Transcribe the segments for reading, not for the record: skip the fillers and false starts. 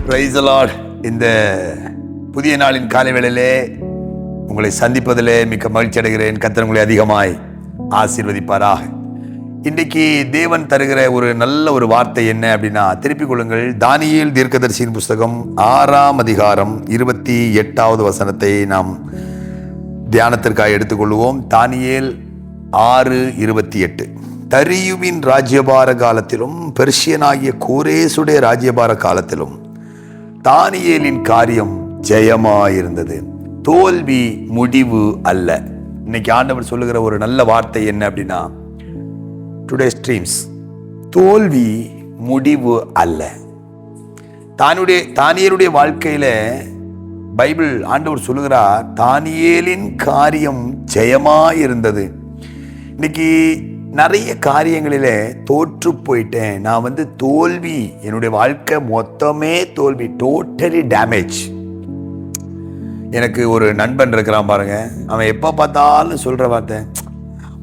Praise the Lord. இந்த புதிய நாளின் காலை வேளையிலே உங்களை சந்திப்பதிலே மிக்க மகிழ்ச்சி அடைகிறேன். கர்த்தர் உங்களை அதிகமாய் ஆசீர்வதிப்பாராக. இன்றைக்கு தேவன் தருகிற ஒரு நல்ல ஒரு வார்த்தை என்ன அப்படின்னா, திருப்பிக் கொள்ளுங்கள். தானியேல் தீர்க்கதரிசியின் புஸ்தகம் 6ஆம் அதிகாரம் 28வது வசனத்தை நாம் தியானத்திற்காக எடுத்துக்கொள்வோம். தானியேல் 6:28. தரியுவின் ராஜ்யபார காலத்திலும் பெர்ஷியனாகிய கோரேசுடைய ராஜ்யபார காலத்திலும் தானியேலின் காரியம் ஜெயமாயிருந்தது, தோல்வி முடிவு அல்ல. இன்னைக்கு ஆண்டவர் சொல்லுகிற ஒரு நல்ல வார்த்தை என்ன அப்படின்னா, டுடே ஸ்ட்ரீம்ஸ், தோல்வி முடிவு அல்ல. தானியேலுடைய வாழ்க்கையில பைபிள் ஆண்டவர் சொல்லுகிறார், தானியேலின் காரியம் ஜெயமாயிருந்தது. இன்னைக்கு நிறைய காரியங்களிலே தோற்று போயிட்டேன். நான் தோல்வி, என்னுடைய வாழ்க்கை மொத்தமே தோல்வி, டோட்டலி டேமேஜ். எனக்கு ஒரு நண்பன் இருக்கிறான் பாருங்க, அவன் எப்போ பார்த்தாலும் சொல்ற வார்த்தை,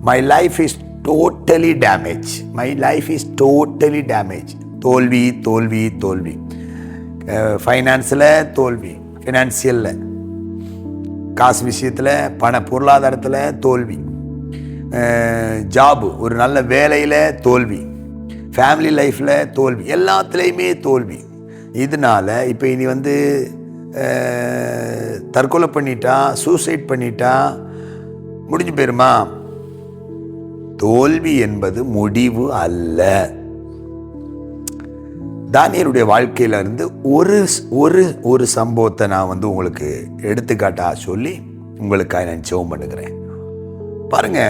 my life is totally damage, my life is totally damage. தோல்வி தோல்வி தோல்வி. ஃபைனான்ஸில் தோல்வி, ஃபினான்சியலில் காசு விஷயத்தில், பொருளாதாரத்தில் தோல்வி, ஜாபு, ஒரு நல்ல வேலையில் தோல்வி, ஃபேமிலி லைஃப்பில் தோல்வி, எல்லாத்துலேயுமே தோல்வி. இதனால இப்போ இனி தற்கொலை பண்ணிட்டா, சூசைட் பண்ணிட்டா முடிஞ்சு போயிருமா? தோல்வி என்பது முடிவு அல்ல. தானியேலுடைய வாழ்க்கையில இருந்து ஒரு சம்பவத்தை நான் உங்களுக்கு எடுத்துக்காட்டா சொல்லி உங்களுக்காக நான் ஜெபம் பண்ணுகிறேன். பாருங்க,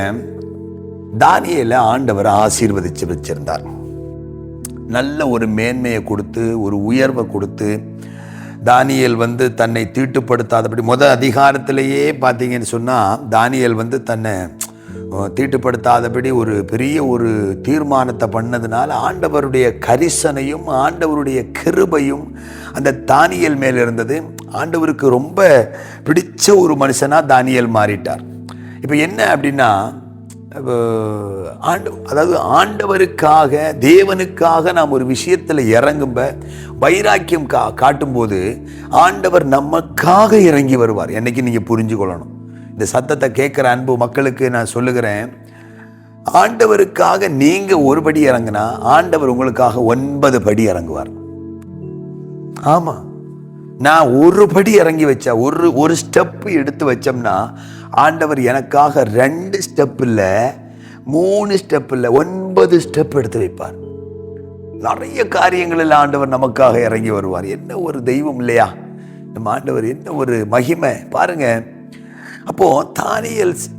தானியேலை ஆண்டவர் ஆசீர்வதிச்சு வச்சிருந்தார். நல்ல ஒரு மேன்மையை கொடுத்து, ஒரு உயர்வை கொடுத்து, தானியேல் தன்னை தீட்டுப்படுத்தாதபடி அதிகாரத்திலேயே பார்த்தீங்கன்னு சொன்னால், தானியேல் தன்னை தீட்டுப்படுத்தாதபடி ஒரு பெரிய ஒரு தீர்மானத்தை பண்ணதுனால ஆண்டவருடைய கரிசனையும் ஆண்டவருடைய கிருபையும் அந்த தானியேல் மேல் இருந்தது. ஆண்டவருக்கு ரொம்ப பிடிச்ச ஒரு மனுஷனாக தானியேல் மாறிட்டார். இப்போ என்ன அப்படின்னா, அதாவது ஆண்டவருக்காக, தேவனுக்காக நாம் ஒரு விஷயத்தில் இறங்கும்ப, வைராக்கியம் காட்டும்போது ஆண்டவர் நமக்காக இறங்கி வருவார். என்னைக்கு நீங்கள் புரிஞ்சு கொள்ளணும். இந்த சத்தத்தை கேட்குற அன்பு மக்களுக்கு நான் சொல்லுகிறேன், ஆண்டவருக்காக நீங்கள் ஒரு படி இறங்குனா ஆண்டவர் உங்களுக்காக 9 படி இறங்குவார். ஆமாம், நான் ஒரு படி இறங்கி வச்சா, ஒரு ஸ்டெப் எடுத்து வச்சோம்னா ஆண்டவர் எனக்காக 2 ஸ்டெப் இல்லை, 3 ஸ்டெப் இல்லை, 9 ஸ்டெப் எடுத்து வைப்பார். நிறைய காரியங்களில் ஆண்டவர் நமக்காக இறங்கி வருவார். என்ன ஒரு தெய்வம் இல்லையா நம்ம ஆண்டவர்! என்ன ஒரு மகிமை பாருங்க. அப்போ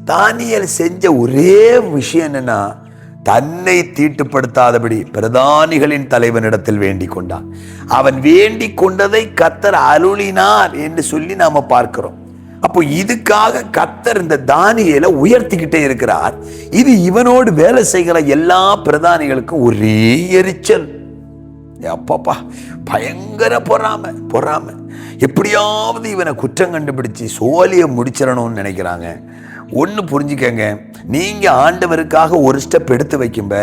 தானியேல் செஞ்ச ஒரே விஷயம் என்னன்னா, தன்னை தீட்டுப்படுத்தாதபடி பிரதானிகளின் தலைவனிடத்தில் வேண்டிக் கொண்டான். அவன் வேண்டிக் கொண்டதை கர்த்தர் அருளினார் என்று சொல்லி நாம பார்க்கிறோம். அப்போ இதுக்காக கர்த்தர் இந்த தானியேலை உயர்த்திக்கிட்டே இருக்கிறார். இது இவனோடு வேலை செய்கிற எல்லா பிரதானிகளுக்கும் ஒரே எரிச்சல். அப்பப்பா, பயங்கர பொறாம. எப்படியாவது இவனை குற்றம் கண்டுபிடிச்சு சோழியை முடிச்சிடணும்னு நினைக்கிறாங்க. ஒன்று புரிஞ்சுக்கங்க, நீங்கள் ஆண்டவருக்காக ஒரு ஸ்டெப் எடுத்து வைக்கும்ப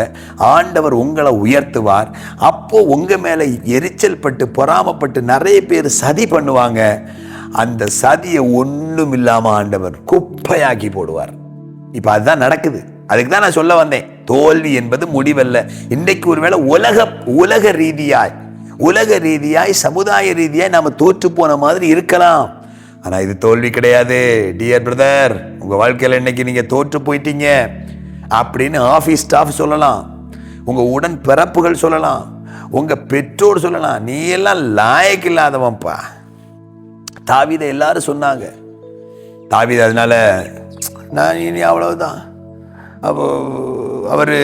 ஆண்டவர் உங்களை உயர்த்துவார். அப்போ உங்கள் மேலே எரிச்சல் பட்டு பொறாமப்பட்டு நிறைய பேர் சதி பண்ணுவாங்க. அந்த சதியை ஒன்றும் இல்லாமல் ஆண்டவர் குப்பையாக்கி போடுவார். இப்போ அதுதான் நடக்குது. அதுக்கு தான் நான் சொல்ல வந்தேன், தோல்வி என்பது முடிவல்ல. இன்றைக்கு ஒருவேளை உலக ரீதியாய் சமுதாய ரீதியாய் நாம் தோற்று போன மாதிரி இருக்கலாம். ஆனால் இது தோல்வி கிடையாது. டியர் பிரதர், உங்கள் வாழ்க்கையில் இன்னைக்கு நீங்கள் தோற்று போயிட்டீங்க அப்படின்னு ஆஃபீஸ் ஸ்டாஃப் சொல்லலாம், உங்கள் உடன் பிறப்புகள் சொல்லலாம், உங்கள் பெற்றோர் சொல்லலாம், நீ எல்லாம் லாயக்கு இல்லாதவன்ப்பா. தாவீதை எல்லாரும் சொன்னாங்க. தாவீது அதனால நான் இனி அவ்வளவுதான், அப்போ அவர்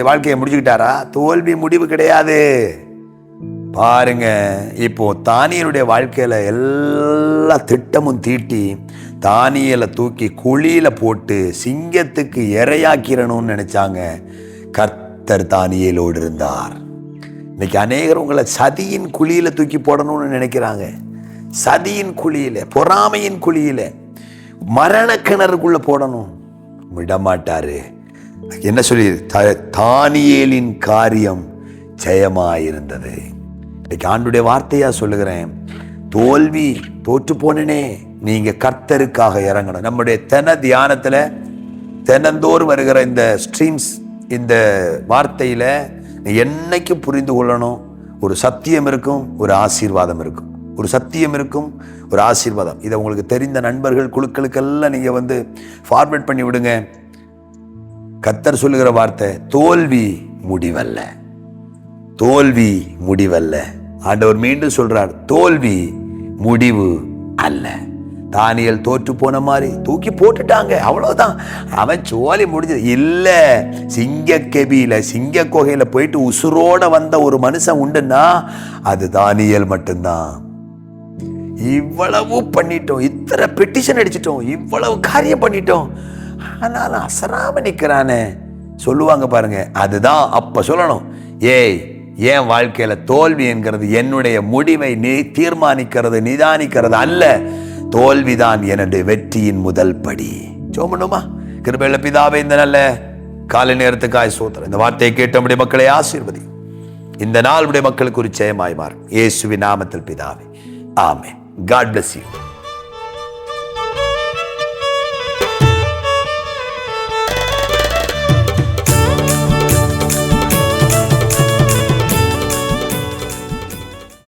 வாழ்க்கையை முடிச்சுக்கிட்டாரா? தோல்வி முடிவு கிடையாது. பாருங்க, இப்போ தானியேலுடைய வாழ்க்கையில எல்லா திட்டமும் தீட்டி தானியேலை தூக்கி குழியில போட்டு சிங்கத்துக்கு இரையாக்கிறணும்னு நினைச்சாங்க. கர்த்தர் தானியேலோடு இருந்தார். இன்னைக்கு அநேகர் உங்களை சதியின் குழியில தூக்கி போடணும்னு நினைக்கிறாங்க. சதியின் குழியில, பொறாமையின் குழியில, மரண கிணறுக்குள்ள போடணும், விடமாட்டாரு. என்ன சொல்லி? தானியேலின் காரியம் ஜெயமாயிருந்தது. இன்னைக்கு ஆண்டுடைய வார்த்தையா சொல்லுகிறேன், தோல்வி தோற்று போனனே, நீங்க கர்த்தருக்காக இறங்கணும். நம்முடைய தியானத்துல தினந்தோறும் வருகிற இந்த ஸ்ட்ரீம்ஸ், இந்த வார்த்தையில என்னைக்கு புரிந்து கொள்ளணும், ஒரு சத்தியம் இருக்கும், ஒரு ஆசீர்வாதம் இருக்கும். ஒரு சத்தியம் இருக்கும், ஒரு ஆசீர்வாதம். இதை உங்களுக்கு தெரிந்த நண்பர்கள் குழுக்களுக்கெல்லாம் நீங்க ஃபார்வர்ட் பண்ணி விடுங்க. கர்த்தர் சொல்லுகிற வார்த்தை, தோல்வி முடிவல்ல, தோல்வி முடிவல்ல. ஆண்டவர் மீண்டும் சொல்றார், தோல்வி முடிவு அல்ல. தானியேல் தோற்று போன மாதிரி தூக்கி போட்டுட்டாங்க, அவ்வளவுதான், அவன் சோலி முடிஞ்சது இல்ல. சிங்க குகையில போயிட்டு உசுரோட வந்த ஒரு மனுஷன் உண்டுன்னா அது தானியேல் மட்டும்தான். இவ்வளவு பண்ணிட்டோம், இத்தனை பெட்டிஷன் அடிச்சிட்டோம், இவ்வளவு காரியம் பண்ணிட்டோம், ஆனாலும் அசராம நிக்கிறானே சொல்லுவாங்க பாருங்க. அதுதான் அப்ப சொல்லணும், ஏய், என் வாழ்க்கையில தோல்வி என்கிறது என்னுடைய முடிவை தீர்மானிக்கிறது, நிதானிக்கிறது அல்ல. தோல்விதான் என்னுடைய வெற்றியின் முதல் படி. சோமனுமா கிருபையுள்ள பிதாவே, இந்த நல்ல காலை நேரத்துக்காய் ஸ்தோத்திரம். இந்த வார்த்தையை கேட்ட நம்முடைய மக்களை ஆசீர்வதி. இந்த நாள் உடைய மக்களுக்கு ஒரு ஜெயமாய் மாறும். இயேசுவின் நாமத்தில் பிதாவே, ஆமென். God bless you.